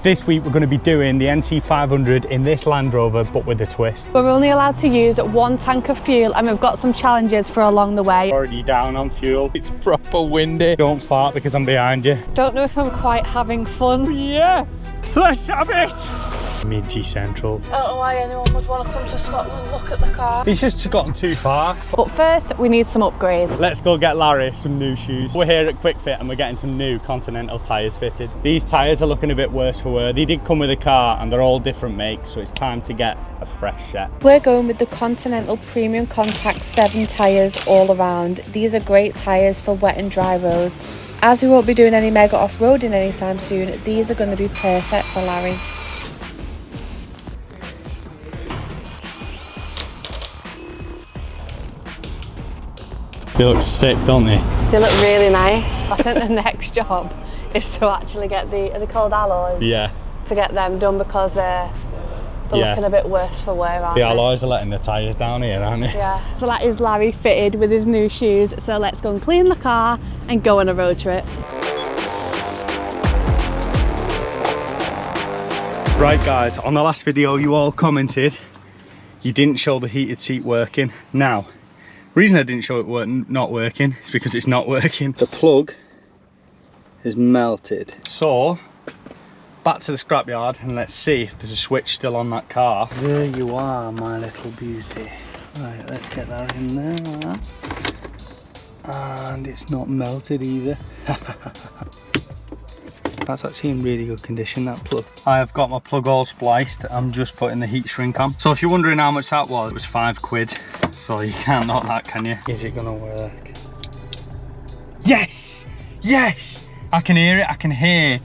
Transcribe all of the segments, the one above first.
This week we're going to be doing the NC500 in this Land Rover, but with a twist. We're only allowed to use 1 tank of fuel, and we've got some challenges for along the way. Already down on fuel. It's proper windy. Don't fart because I'm behind you. Don't know if I'm quite having fun. Yes! Let's have it! Midges Central. I don't know why anyone would want to come to Scotland and look at the car. It's just gotten too far. But first, we need some upgrades. Let's go get Larry some new shoes. We're here at Quick Fit and we're getting some new Continental Tyres fitted. These tyres are looking a bit worse for wear. They did come with a car and they're all different makes, so it's time to get a fresh set. We're going with the Continental Premium Contact 7 tyres all around. These are great tyres for wet and dry roads. As we won't be doing any mega off-roading anytime soon, these are going to be perfect for Larry. They look sick, don't they? They look really nice. I think the next job is to actually get are they called alloys? Yeah. To get them done because they're looking a bit worse for wear, aren't they? The alloys are letting the tyres down here, aren't they? Yeah. So that is Larry fitted with his new shoes. So let's go and clean the car and go on a road trip. Right guys, on the last video you all commented you didn't show the heated seat working. Now, the reason I didn't show it not working is because it's not working. The plug is melted. So, back to the scrapyard and let's see if there's a switch still on that car. There you are, my little beauty. Right, let's get that in there like that. And it's not melted either. That's actually in really good condition, that plug. I have got my plug all spliced. I'm just putting the heat shrink on. So if you're wondering how much that was, it was £5. So you can't knock that, can you? Is it gonna work? Yes! Yes! I can hear it. I can hear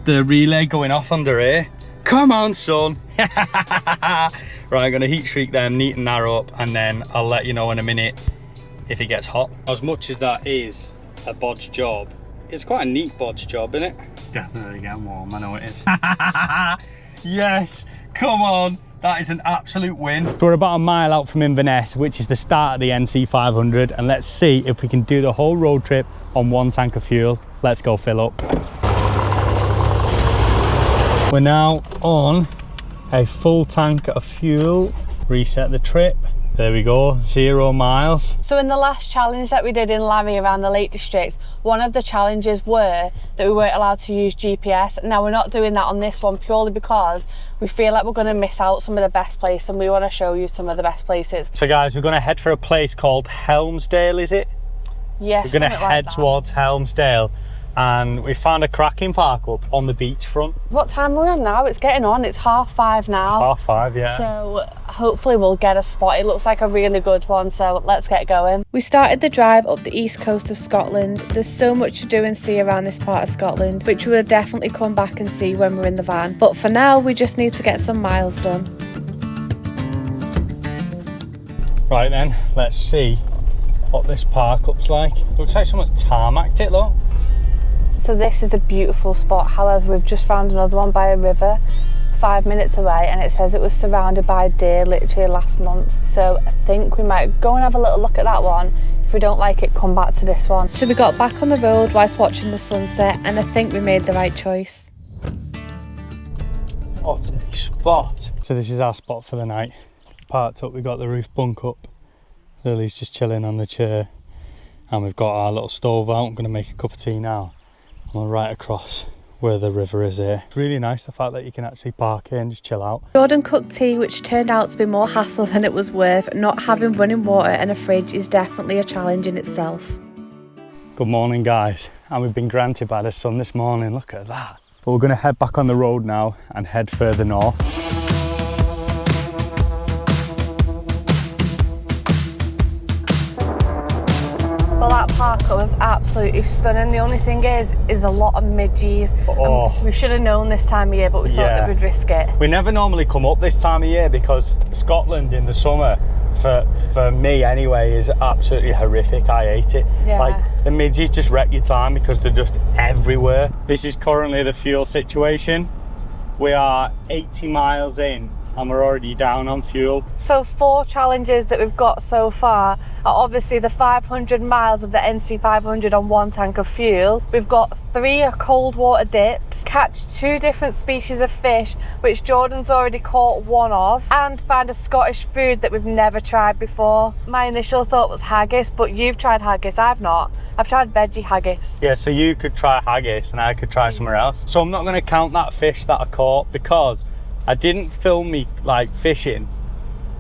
the relay going off under here. Come on, son. Right, I'm gonna heat shrink them, neaten that up, and then I'll let you know in a minute if it gets hot. As much as that is a bodge job, it's quite a neat bodge job, isn't it? It's definitely getting warm, I know it is. Yes, come on. That is an absolute win. So we're about a mile out from Inverness, which is the start of the NC500, and let's see if we can do the whole road trip on 1 tank of fuel. Let's go fill up. We're now on a full tank of fuel. Reset the trip. There we go, 0 miles. So in the last challenge that we did in Larry around the Lake District, one of the challenges were that we weren't allowed to use GPS. Now we're not doing that on this one purely because we feel like we're going to miss out some of the best places, and we want to show you some of the best places. So guys, we're going to head for a place called Helmsdale, is it? Yes, we're going to head towards Helmsdale. And we found a cracking park up on the beachfront. What time are we on now? It's getting on, it's 5:30 now. 5:30, yeah. So hopefully we'll get a spot. It looks like a really good one, so let's get going. We started the drive up the east coast of Scotland. There's so much to do and see around this part of Scotland, which we'll definitely come back and see when we're in the van. But for now, we just need to get some miles done. Right then, let's see what this park looks like. Looks like someone's tarmacked it, look. So this is a beautiful spot. However, we've just found another one by a river 5 minutes away, and it says it was surrounded by deer literally last month. So I think we might go and have a little look at that one. If we don't like it, come back to this one. So we got back on the road whilst watching the sunset, and I think we made the right choice. What a spot. So this is our spot for the night. Parked up, we got the roof bunk up. Lily's just chilling on the chair, and we've got our little stove out. I'm gonna make a cup of tea now. I'm right across where the river is here. It's really nice, the fact that you can actually park here and just chill out. Jordan cooked tea, which turned out to be more hassle than it was worth. Not having running water and a fridge is definitely a challenge in itself. Good morning guys, and we've been granted by the sun this morning, look at that. But we're gonna head back on the road now and head further north. Well, that park was absolutely stunning. The only thing is a lot of midges. Oh. We should have known this time of year, but we thought that we'd risk it. We never normally come up this time of year because Scotland in the summer, for me anyway, is absolutely horrific. I hate it. Yeah. Like, the midges just wreck your time because they're just everywhere. This is currently the fuel situation. We are 80 miles in and we're already down on fuel. So 4 challenges that we've got so far are obviously the 500 miles of the NC500 on 1 tank of fuel. We've got 3 cold water dips, catch 2 different species of fish, which Jordan's already caught 1 of, and find a Scottish food that we've never tried before. My initial thought was haggis, but you've tried haggis, I've not. I've tried veggie haggis. Yeah, so you could try haggis and I could try somewhere else. So I'm not going to count that fish that I caught because I didn't film me like fishing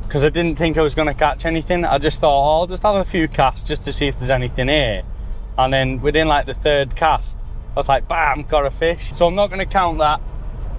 because I didn't think I was going to catch anything. I just thought, oh, I'll just have a few casts just to see if there's anything here. And then within like the 3rd cast, I was like, bam, got a fish. So I'm not going to count that.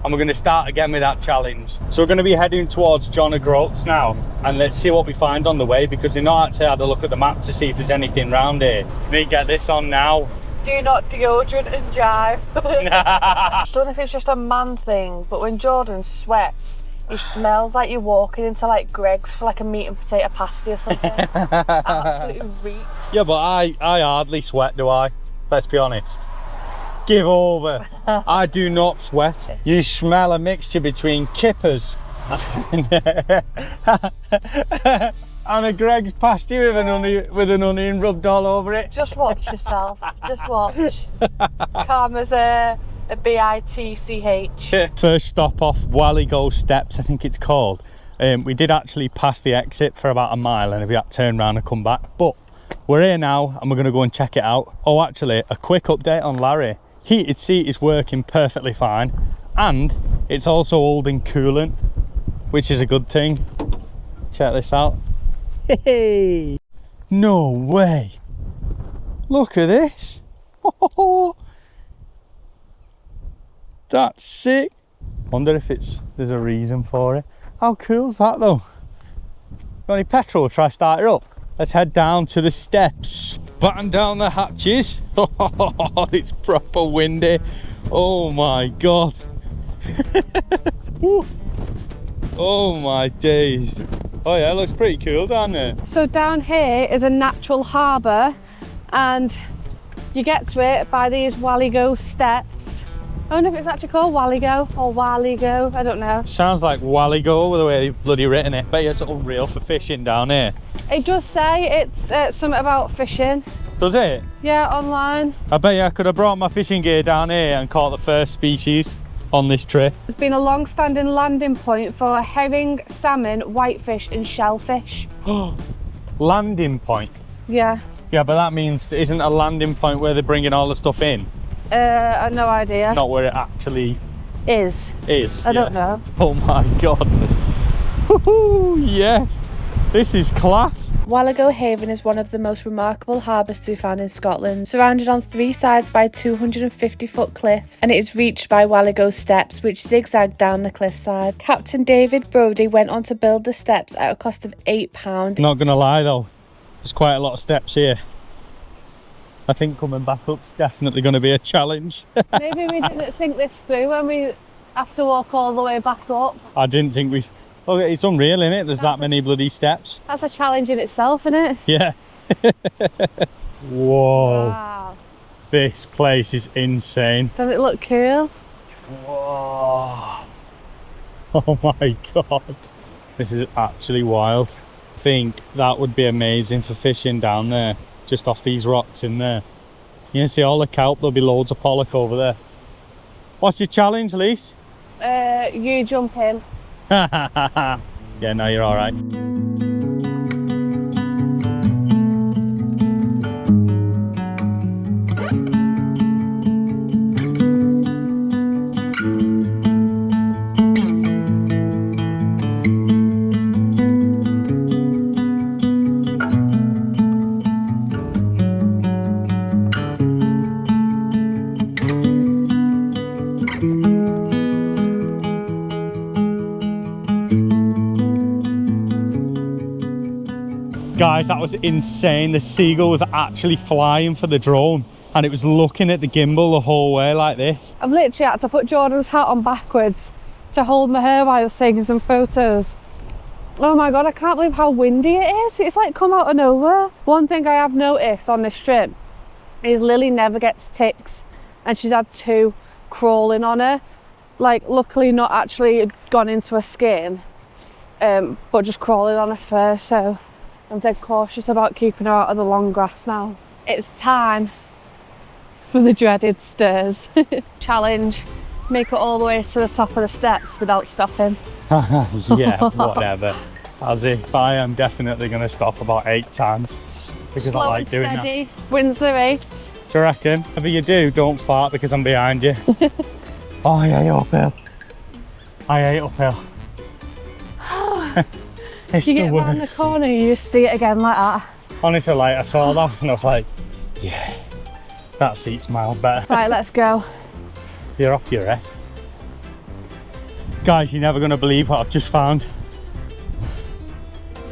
And we're going to start again with that challenge. So we're going to be heading towards John O'Groats now. And let's see what we find on the way because we've not actually had a look at the map to see if there's anything around here. We need to get this on now. Do not deodorant and jive. I don't know if it's just a man thing, but when Jordan sweats, he smells like you're walking into like Greg's for like a meat and potato pasty or something. Absolutely reeks. Yeah, but I hardly sweat, do I? Let's be honest. Give over. I do not sweat. You smell a mixture between kippers and a Greg's pasty with an onion rubbed all over it. Just watch yourself. Just watch. Karma's a B-I-T-C-H. First stop off Whaligoe Steps, I think it's called. We did actually pass the exit for about a mile and we had to turn around and come back. But we're here now and we're going to go and check it out. Oh, actually, a quick update on Larry. Heated seat is working perfectly fine and it's also holding coolant, which is a good thing. Check this out. Hey, no way. Look at this. That's sick. Wonder if there's a reason for it. How cool's that though? Got any petrol? Try start it up. Let's head down to the steps. Batten down the hatches. Oh, it's proper windy. Oh my god. Oh my days. Oh yeah, it looks pretty cool down there. So down here is a natural harbour and you get to it by these Whaligoe steps. I wonder if it's actually called Whaligoe or Whaligoe, I don't know. Sounds like Whaligoe with the way they've bloody written it. Bet it's unreal for fishing down here. It does say it's something about fishing. Does it? Yeah, online. I bet you I could have brought my fishing gear down here and caught the first species on this trip. It's been a long-standing landing point for herring, salmon, whitefish and shellfish. Landing point? Yeah. Yeah, but that means isn't a landing point where they're bringing all the stuff in? I have no idea. Not where it actually is. I don't know. Oh my god. Yes. This is class. Whaligoe Haven is one of the most remarkable harbours to be found in Scotland, surrounded on 3 sides by 250-foot cliffs, and it is reached by Whaligoe steps, which zigzag down the cliffside. Captain David Brodie went on to build the steps at a cost of £8. Not gonna lie though, there's quite a lot of steps here. I think coming back up's definitely going to be a challenge. Maybe we didn't think this through when we have to walk all the way back up. I didn't think we... Oh, it's unreal, isn't it? There's that many bloody steps. That's a challenge in itself, isn't it? Yeah. Whoa. Wow. This place is insane. Does it look cool? Whoa. Oh my god. This is actually wild. I think that would be amazing for fishing down there. Just off these rocks in there. You can see all the kelp, there'll be loads of pollock over there. What's your challenge, Lise? You jump in. Yeah, no, you're all right. Guys, that was insane. The seagull was actually flying for the drone and it was looking at the gimbal the whole way like this. I've literally had to put Jordan's hat on backwards to hold my hair while I was taking some photos. Oh my god, I can't believe how windy it is. It's like come out of nowhere. One thing I have noticed on this trip is Lily never gets ticks and she's had 2 crawling on her. Like luckily not actually gone into her skin. but just crawling on her fur, so I'm dead cautious about keeping her out of the long grass now. It's time for the dreaded stairs. Challenge, make it all the way to the top of the steps without stopping. Yeah, whatever. As if I am definitely going to stop about 8 times because Slow I like and doing steady that. wins the race. Do you reckon? Whatever you do, don't fart because I'm behind you. Oh, I hate uphill. I hate uphill. It's You the get around the worst. corner, you just see it again like that. Honestly, like I saw that and I was like, yeah, that seat's miles better. Right, let's go. You're off your head. Guys, you're never going to believe what I've just found.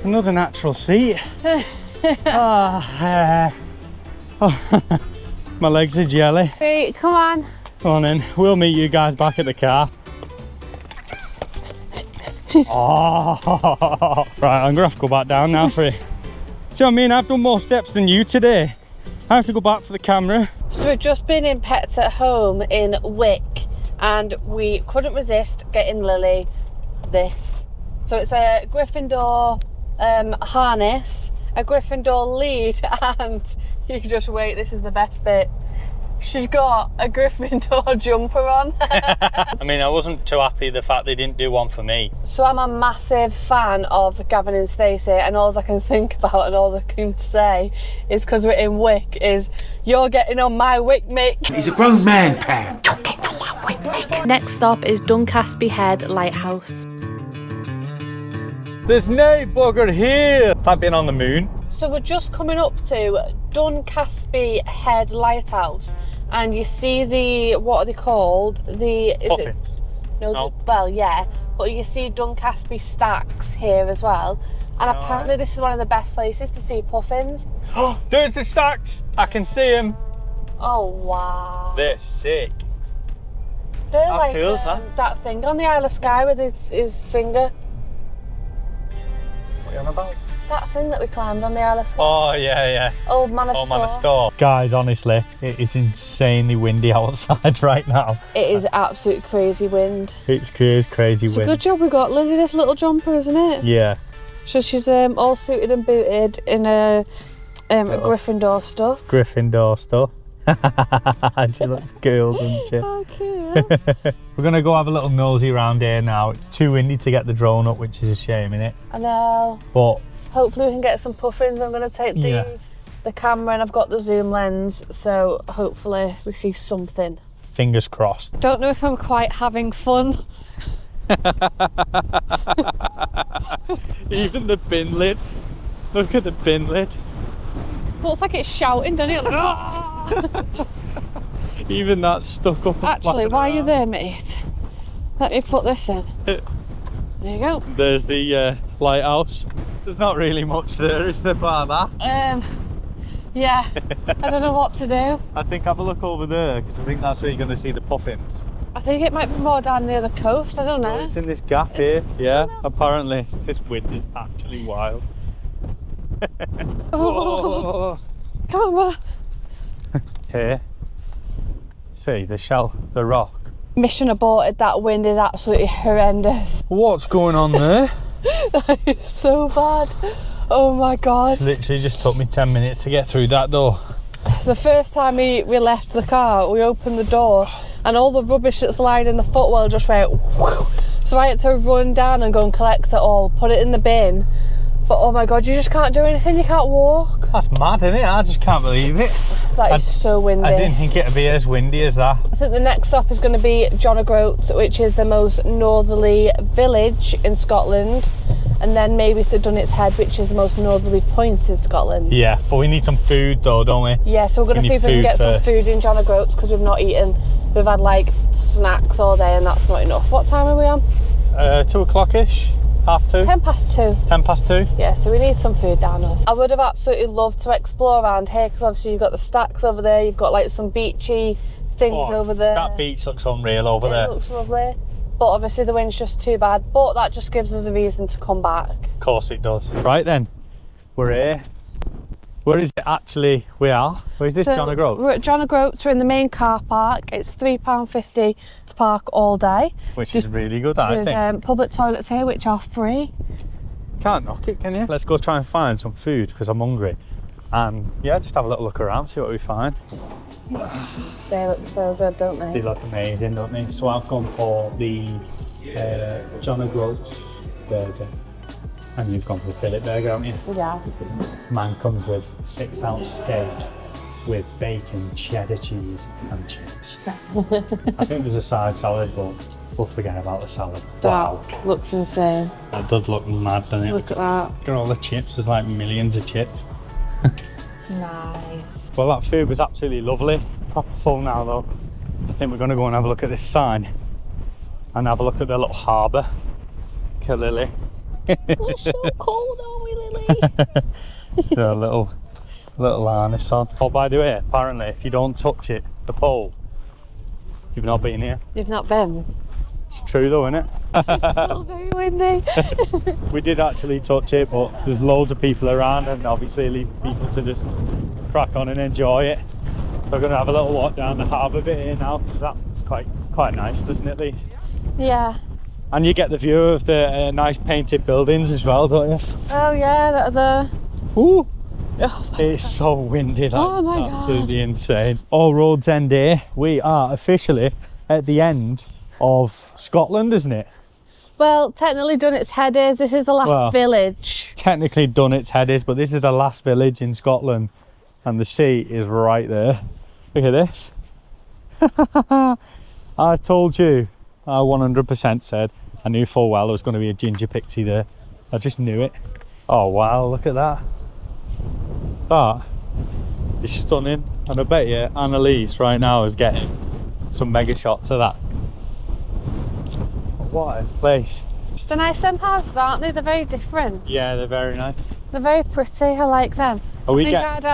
Another natural seat. Oh, my legs are jelly. Right, come on. Come on in. We'll meet you guys back at the car. Oh, right, I'm gonna have to go back down now for it. See what I mean? I've done more steps than you today. I have to go back for the camera. So we've just been in Pets at Home in Wick and we couldn't resist getting Lily this. So it's a Gryffindor harness, a Gryffindor lead, and you just wait, this is the best bit. She's got a Gryffindor jumper on. I mean, I wasn't too happy the fact they didn't do one for me. So I'm a massive fan of Gavin and Stacey, and all I can think about and all I can say is, because we're in Wick, is you're getting on my Wick, Mick. He's a grown man, Pam. Next stop is Duncaspy Head Lighthouse. There's no bugger here. It's like being on the moon. So we're just coming up to Duncaspy Head Lighthouse, and you see the, what are they called? Puffins. No. Well, yeah, but you see Duncaspy stacks here as well, and apparently this is one of the best places to see puffins. Oh, there's the stacks. I can see them. Oh wow. They're sick. They're How like cool is that thing on the Isle of Skye with his finger. What are you on about? That thing that we climbed on the Isle of Skye. Oh, yeah. Old Man of Oh, Store. man, a store. Guys, honestly, it is insanely windy outside right now. It is absolute crazy wind. It's crazy It's a wind. good job we got Lily this little jumper, isn't it? Yeah. So she's all suited and booted in a Gryffindor stuff. Gryffindor stuff. She looks cool, doesn't she? Oh, cute. We're going to go have a little nosy around here now. It's too windy to get the drone up, which is a shame, innit? I know. But Hopefully we can get some puffins. I'm going to take the camera, and I've got the zoom lens, so hopefully we see something. fingers crossed. Don't know if I'm quite having fun. Even the bin lid. Look at the bin lid. Looks like it's shouting, doesn't it? Like, Even that's stuck up. actually, while you're there, mate, let me put this in. There you go. There's the lighthouse. There's not really much there, is there, bar that? Yeah, I don't know what to do. I think have a look over there, because I think that's where you're going to see the puffins. I think it might be more down near the coast, I don't know. It's in this gap here, yeah. Apparently, this wind is actually wild. Oh, come on, Here. See, the rock. Mission aborted, that wind is absolutely horrendous. What's going on there? That is so bad. Oh my God. It literally just took me 10 minutes to get through that door. The first time we left the car, we opened the door and all the rubbish that's lying in the footwell just went whoosh. So I had to run down and go and collect it all, put it in the bin. But oh my God, you just can't do anything, you can't walk. That's mad, isn't it? I just can't believe it. That is so windy. I didn't think it'd be as windy as that. I think the next stop is going to be John O'Groats, which is the most northerly village in Scotland, and then maybe to Dunwich Head, which is the most northerly point in Scotland. Yeah, but we need some food though, don't we? Yeah, so we're going to see if we can get some food in John O'Groats, because we've not eaten. We've had like snacks all day and that's not enough. What time are we on? 2 o'clock-ish, half 2. 10 past 2. 10 past 2. Yeah, so we need some food down us. I would have absolutely loved to explore around here, because obviously you've got the stacks over there, you've got like some beachy things over there. That beach looks unreal over there. It looks lovely. But obviously the wind's just too bad. But that just gives us a reason to come back. Of course it does. Right then, we're here. Where is it actually we are? Where is this, So John O'Groats? We're at John O'Groats, we're in the main car park. It's £3.50 to park all day. Which is really good, I There's think. public toilets here which are free. Can't knock it, can you? Let's go try and find some food because I'm hungry. And yeah, just have a little look around, see what we find. They look so good, don't they? They look amazing, don't they? So I've gone for the John O'Groats burger. And you've gone for the fillet burger, haven't you? Yeah. Mine comes with 6-ounce steak with bacon, cheddar cheese and chips. I think there's a side salad, but we'll forget about the salad. Wow. That looks insane. That does look mad, doesn't it? Look at that. Look at all the chips, there's like millions of chips. Nice. Well, that food was absolutely lovely. Proper full now though. I think we're going to go and have a look at this sign and have a look at the little harbour. Look at Lily. We're so cold, aren't we, Lily? So a little harness on. Oh, by the way, apparently if you don't touch it, the pole, you've not been here. You've not been? It's true though, isn't it? It's still very windy. We did actually touch it, but there's loads of people around and obviously leave people to just crack on and enjoy it. So we're going to have a little walk down the harbour bit here now, because that's quite nice, doesn't it, Lise? Yeah. And you get the view of the nice painted buildings as well, don't you? Oh yeah, the... Ooh! Oh, It's so windy, Oh my that's God. absolutely insane. All roads end here. We are officially at the end of Scotland, isn't it? well, technically done its headers. This is the last village. Technically done its headers, but this is the last village in Scotland. And the sea is right there. Look at this. I told you, I 100% said, I knew full well there was going to be a ginger pixie there. I just knew it. Oh wow, look at that. That is stunning. And I bet you Annalise right now is getting some mega shots of that. What a place. It's nice them houses, aren't they? They're very different. Yeah, they're very nice. They're very pretty. I like them. Are we I'd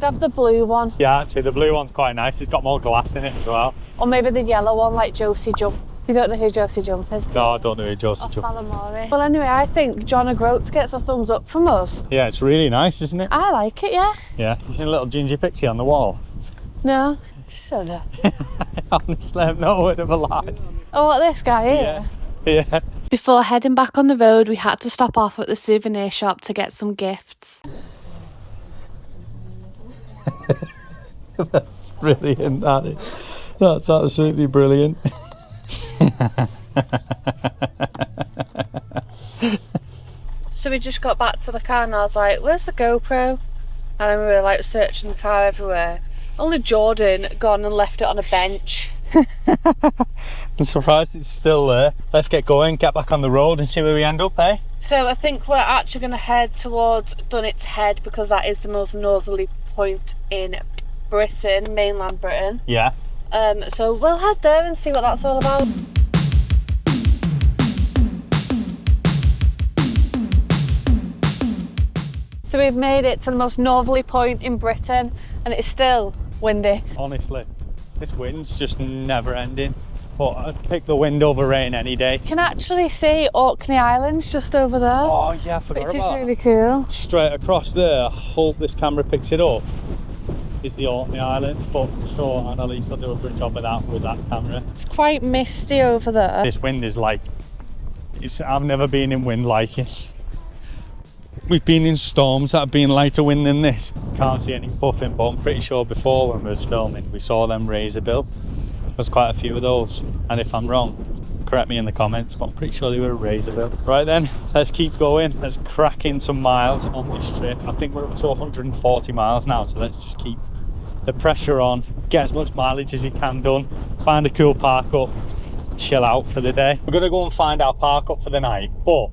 have the blue one. Yeah, actually the blue one's quite nice. It's got more glass in it as well. Or maybe the yellow one, like Josie Jump. You don't know who Josie Jump is? No, I don't know who Josie Jump. Balamori. Well, anyway, I think John O'Groats gets a thumbs up from us. Yeah, it's really nice, isn't it? I like it, yeah. Yeah, you seen a little ginger pixie on the wall? No? Shut up. Honestly, I've no word of a lie. Oh, what, this guy here? Yeah. Before heading back on the road, we had to stop off at the souvenir shop to get some gifts. That's brilliant, that is. That's absolutely brilliant. So we just got back to the car and I was like, where's the GoPro? And then we were like searching the car everywhere. Only Jordan gone and left it on a bench. I'm surprised it's still there. Let's get going, get back on the road and see where we end up, eh? So I think we're actually going to head towards Dunnett's Head because that is the most northerly point in Britain, mainland Britain. Yeah. So we'll head there and see what that's all about. So we've made it to the most northerly point in Britain and it's still windy. Honestly, this wind's just never ending. But I'd pick the wind over rain any day. You can actually see Orkney Islands just over there. Oh yeah, I forgot which about is really cool. Straight across there, I hope this camera picks it up, is the Orkney Island. But I'm sure Annalise will do a good job of that with that camera. It's quite misty over there. This wind is like, I've never been in wind like it. We've been in storms that have been lighter wind than this. Can't see any puffing, but I'm pretty sure before when we was filming, we saw them razorbill. There's quite a few of those, and if I'm wrong, correct me in the comments, but I'm pretty sure they were a razorbill. Right then, let's keep going. Let's crack in some miles on this trip. I think we're up to 140 miles now, so let's just keep the pressure on, get as much mileage as we can done, find a cool park up, chill out for the day. We're gonna go and find our park up for the night, but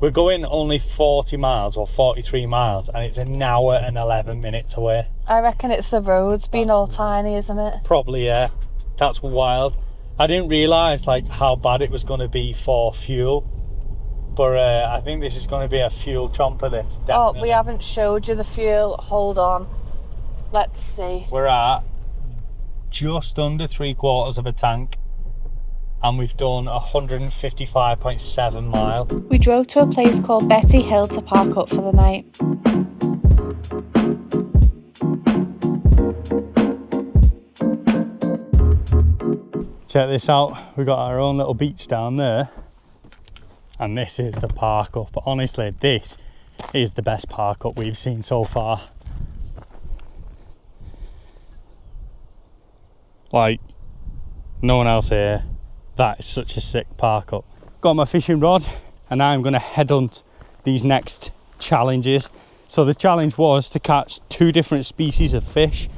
we're going only 40 miles or 43 miles and it's an hour and 11 minutes away. I reckon it's the roads being all tiny, isn't it? Probably, yeah. That's wild. I didn't realise like how bad it was going to be for fuel, but I think this is going to be a fuel chomper. This definitely. Oh, we haven't showed you the fuel. Hold on. Let's see. We're at just under 3/4 of a tank. And we've done 155.7 miles. We drove to a place called Bettyhill to park up for the night. Check this out, we've got our own little beach down there. and this is the park up. Honestly, this is the best park up we've seen so far. Like, no one else here. That is such a sick park up. Got my fishing rod, and now I'm going to headhunt these next challenges. So the challenge was to catch 2 different species of fish.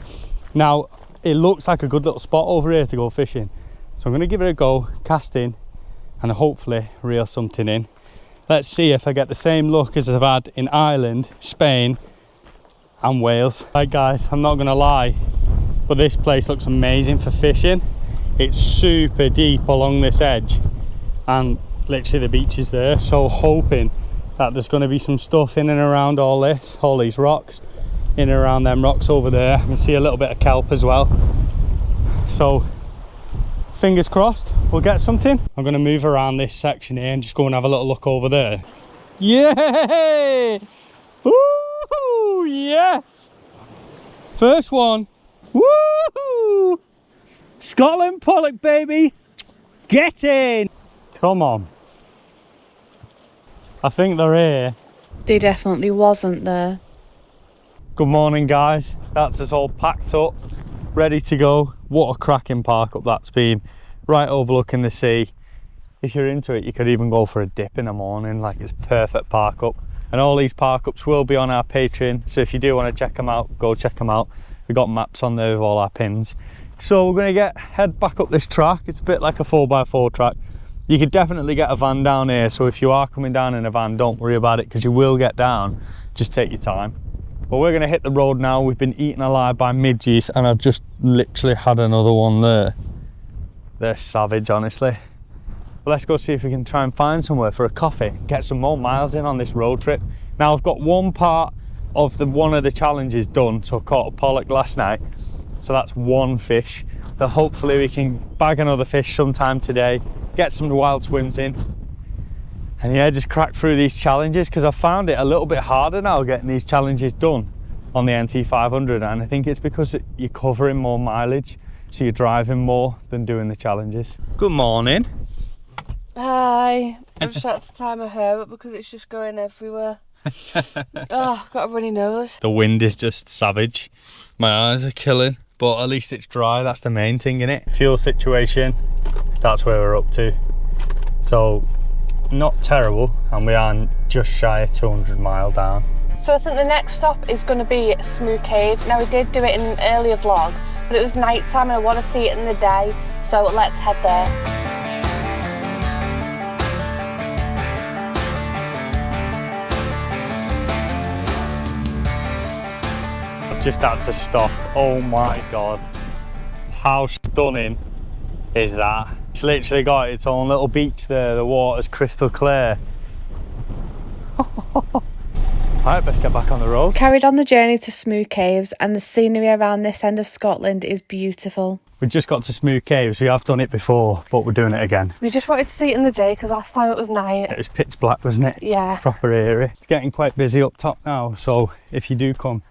Now, it looks like a good little spot over here to go fishing. So I'm going to give it a go, cast in, and hopefully reel something in. Let's see if I get the same luck as I've had in Ireland, Spain, and Wales. Right guys, I'm not going to lie, but this place looks amazing for fishing. It's super deep along this edge, and literally the beach is there. So hoping that there's going to be some stuff in and around all these rocks, in and around them rocks over there. I can see a little bit of kelp as well. So fingers crossed we'll get something. I'm going to move around this section here and just go and have a little look over there. Yay! Woo! Yes! First one. Woo! Scotland pollock, baby! Get in! Come on. I think they're here. They definitely wasn't there. Good morning guys, that's us all packed up, ready to go. What a cracking park up that's been, right overlooking the sea. If you're into it, you could even go for a dip in the morning. Like, it's perfect park up. And all these park ups will be on our Patreon, so if you do want to check them out, go check them out. We've got maps on there with all our pins. So we're going to head back up this track. It's a bit like a 4x4 track. You could definitely get a van down here, so if you are coming down in a van, don't worry about it, because you will get down. Just take your time. But we're going to hit the road now. We've been eaten alive by midges, and I've just literally had another one there. They're savage, honestly. But let's go see if we can try and find somewhere for a coffee, get some more miles in on this road trip. Now, I've got one part of one of the challenges done, so I caught a pollock last night, so that's one fish. So hopefully we can bag another fish sometime today, get some wild swims in, and yeah, just crack through these challenges, because I found it a little bit harder now getting these challenges done on the NC500, and I think it's because you're covering more mileage, so you're driving more than doing the challenges. Good morning. Hi. I've just had to tie my hair up because it's just going everywhere. Oh, I've got a runny nose. The wind is just savage. My eyes are killing, but at least it's dry. That's the main thing, innit? Fuel situation, that's where we're up to. So, not terrible, and we are just shy of 200 miles down. So I think the next stop is going to be Smoo Cave. Now, we did do it in an earlier vlog, but it was night time and I want to see it in the day, so let's head there. Just had to stop. Oh my god, how stunning is that? It's literally got its own little beach there. The water's crystal clear. Alright, let's get back on the road. Carried on the journey to Smoo Caves, and the scenery around this end of Scotland is beautiful. We just got to Smoo Caves. We have done it before, but we're doing it again. We just wanted to see it in the day because last time it was night. It was pitch black, wasn't it? Yeah. Proper eerie. It's getting quite busy up top now, so if you do come,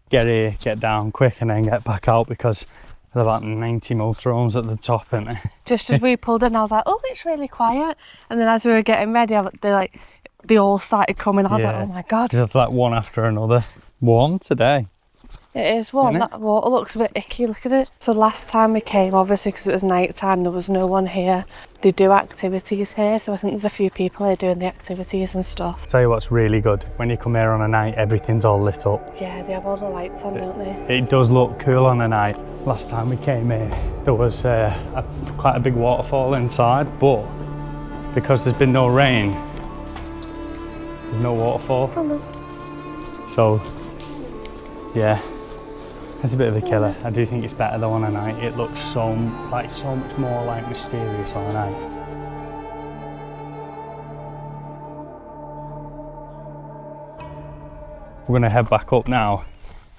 get here, get down quick, and then get back out, because there's about 90 motorhomes at the top, isn't there? Just as we pulled in, I was like, oh, it's really quiet. And then as we were getting ready, they all started coming. I was like, oh my god. Just like one after another. Warm today. It is warm. That water looks a bit icky, look at it. So last time we came, obviously because it was night time, there was no one here. They do activities here, so I think there's a few people here doing the activities and stuff. I'll tell you what's really good, when you come here on a night, everything's all lit up. Yeah, they have all the lights on, don't they? It does look cool on a night. Last time we came here, there was quite a big waterfall inside, but because there's been no rain, there's no waterfall. Oh no. So, yeah. It's a bit of a killer. I do think it's better though on a night. It looks so much more like mysterious on a night. We're going to head back up now.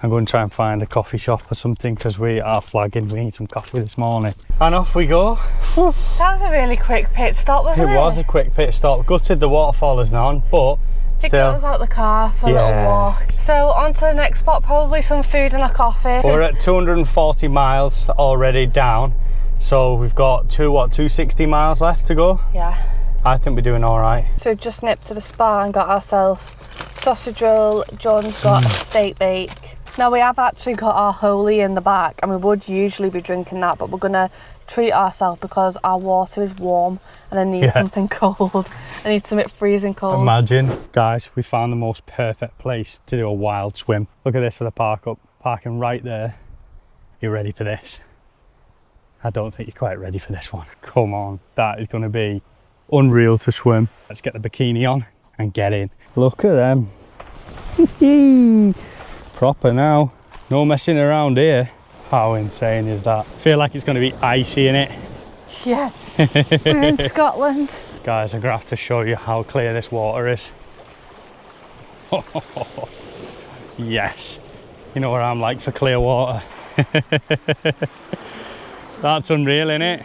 I'm going to try and find a coffee shop or something, because we are flagging. We need some coffee this morning. And off we go. Whew. That was a really quick pit stop, wasn't it? It was a quick pit stop. Gutted the waterfall is on, but it got us out the car for a little walk. So on to the next spot, probably some food and a coffee. We're at 240 miles already down, so we've got 260 miles left to go. Yeah. I think we're doing all right. So we've just nipped to the spa and got ourselves sausage roll. Jordan's got a steak bake. Now we have actually got our Holy in the back, and we would usually be drinking that, but we're gonna treat ourselves because our water is warm and I need something cold. I need something freezing cold. Imagine, guys, we found the most perfect place to do a wild swim. Look at this for the parking right there. You ready for this? I don't think you're quite ready for this one. Come on, that is gonna be unreal to swim. Let's get the bikini on and get in. Look at them. Proper now. No messing around here. How insane is that? I feel like it's going to be icy in it. Yeah, we're in Scotland. Guys, I'm going to have to show you how clear this water is. Yes. You know what I'm like for clear water. That's unreal, innit?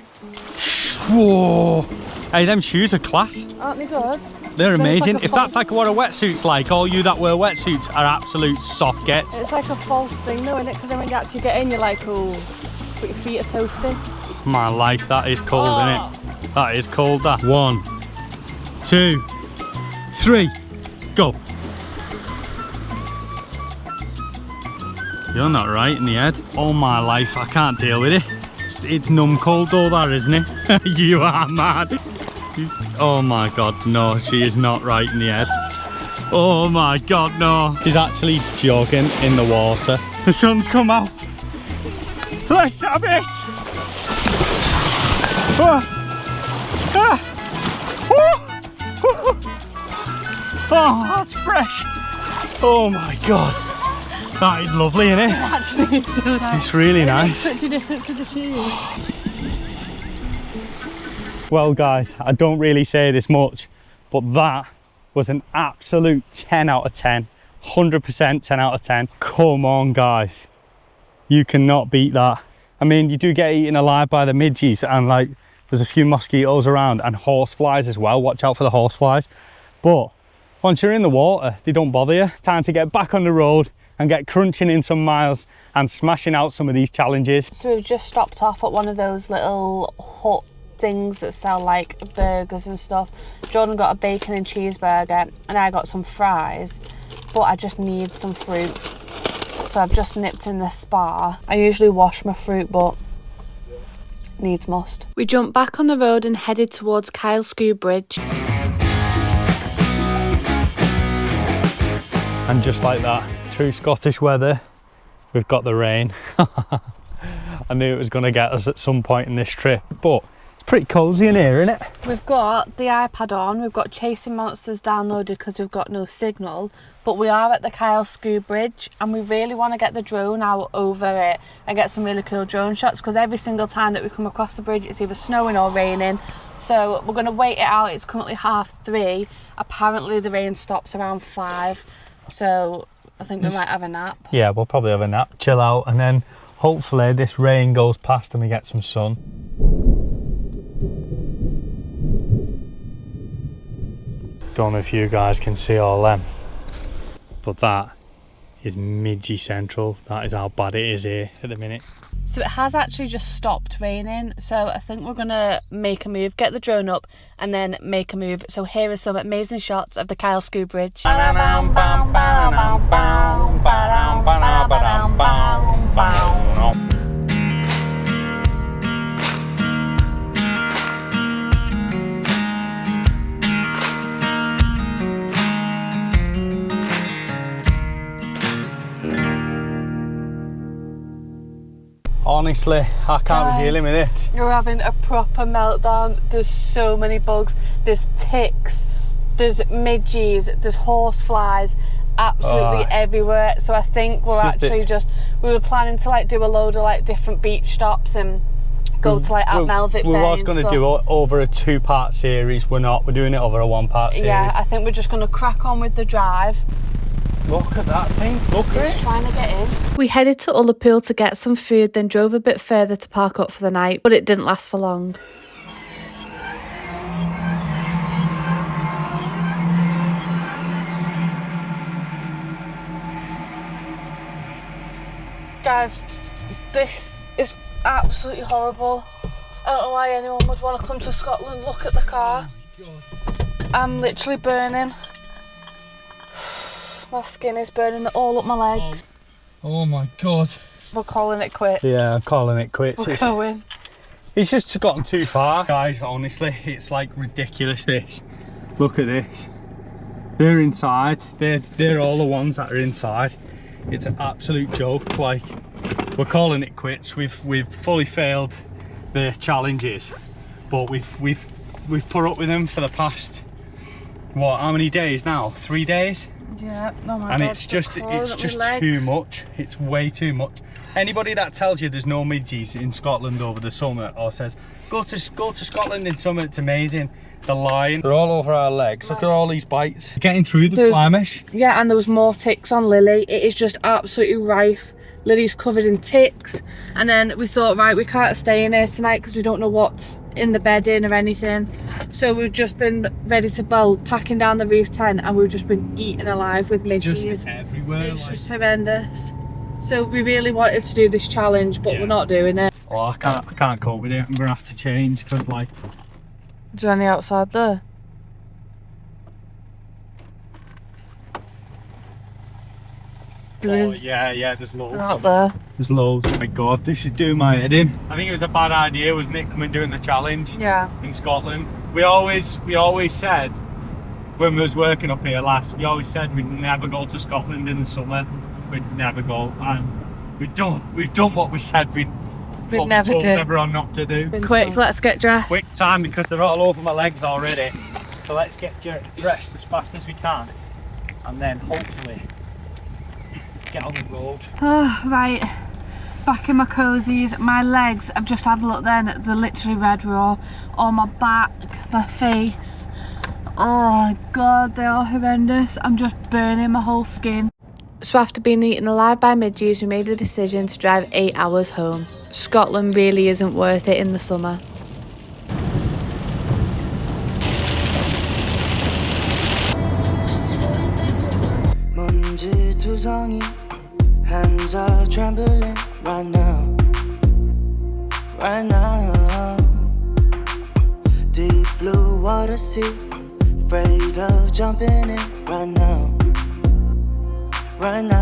Whoa! Hey, them shoes are class. Aren't they good? They're amazing. If that's like what a wetsuit's like, all you that wear wetsuits are absolute soft gets. It's like a false thing though, isn't it? Because then when you actually get in, you're like, oh, but your feet are toasting. My life, that is cold, innit? That is cold, that. 1, 2, 3, go. You're not right in the head. Oh my life, I can't deal with it. It's numb cold though, that, isn't it? You are mad. Oh my god, no, she is not right in the head. Oh my god, no. She's actually jogging in the water. The sun's come out. Let's have it. Oh, oh, that's fresh. Oh my god. That is lovely, isn't it? Actually, it's so nice. It's really nice. It makes such a difference with the shoes. Well guys, I don't really say this much, but that was an absolute 10 out of 10. 100% 10 out of 10. Come on guys, you cannot beat that. I mean, you do get eaten alive by the midges, and like there's a few mosquitoes around and horse flies as well. Watch out for the horse flies. But once you're in the water, they don't bother you. It's time to get back on the road and get crunching in some miles and smashing out some of these challenges. So we've just stopped off at one of those little hut things that sell like burgers and stuff. Jordan got a bacon and cheeseburger and I got some fries, but I just need some fruit. So I've just nipped in the spa. I usually wash my fruit, but needs must. We jumped back on the road and headed towards Whaligoe Bridge. And just like that, true Scottish weather, we've got the rain. I knew it was going to get us at some point in this trip, but it's pretty cosy in here, isn't it? We've got the iPad on, we've got Chasing Monsters downloaded because we've got no signal, but we are at the Whaligoe Bridge and we really want to get the drone out over it and get some really cool drone shots, because every single time that we come across the bridge it's either snowing or raining. So we're going to wait it out. It's currently 3:30. Apparently the rain stops around 5, so I think we might have a nap. Yeah, we'll probably have a nap, chill out, and then hopefully this rain goes past and we get some sun. Don't know if you guys can see all them, but that is Midges Central. That is how bad it is here at the minute. So it has actually just stopped raining, so I think we're gonna make a move, get the drone up and then make a move. So here are some amazing shots of the Whaligoe Bridge. Honestly, I can't be dealing with this. You're having a proper meltdown. There's so many bugs. There's ticks, there's midges, there's horse flies, absolutely everywhere. So I think we're actually we were planning to like do a load of like different beach stops and go to like at Melville Bay. We was going to do it over a 2-part series. We're not. We're doing it over a 1-part series. Yeah, I think we're just going to crack on with the drive. Look at that thing. Look at it. Trying to get in. We headed to Ullapool to get some food, then drove a bit further to park up for the night, but it didn't last for long. Guys, this is absolutely horrible. I don't know why anyone would want to come to Scotland. Look at the car. God. I'm literally burning. My skin is burning all up my legs. Oh my God. We're calling it quits. Yeah, I'm calling it quits. We're going. It's just gotten too far. Guys, honestly, it's like ridiculous this. Look at this. They're inside. They're all the ones that are inside. It's an absolute joke. Like, we're calling it quits. We've fully failed the challenges, but we've put up with them for the past, what, how many days now? 3 days? Yeah, oh my and God, it's just too much. It's way too much. Anybody that tells you there's no midges in Scotland over the summer, or says go to Scotland in summer, it's amazing, they're lying. They're all over our legs. Look at all these bites. Getting through the Flemish. Yeah, and there was more ticks on Lily. It is just absolutely rife. Lily's covered in ticks, and then we thought, right, we can't stay in here tonight because we don't know what's in the bedding or anything, so we've just been ready to build, packing down the roof tent, and we've just been eaten alive with midges. Just everywhere. It's just horrendous. So we really wanted to do this challenge, but we're not doing it. Oh, I can't cope with it. I'm gonna have to change, because like, is there any outside there? oh yeah, there's loads. They're out there. There's loads. Oh my God, this is doing my head in. I think it was a bad idea, wasn't it, coming doing the challenge? Yeah. In Scotland. We always said, when we was working up here last, we always said we'd never go to Scotland in the summer. We'd never go, and we've done what we said we'd never told do. everyone not to do. Quick, let's get dressed. Quick time, because they're all over my legs already. So let's get dressed as fast as we can, and then hopefully get on the road. Oh, right, back in my cozies. My legs, I've just had a look then, they're literally red raw. On my back, my face, oh God, they are horrendous. I'm just burning my whole skin. So after being eaten alive by midges, we made the decision to drive 8 hours home. Scotland really isn't worth it in the summer. Hands are trembling right now, right now. Deep blue water sea, afraid of jumping in right now, right now.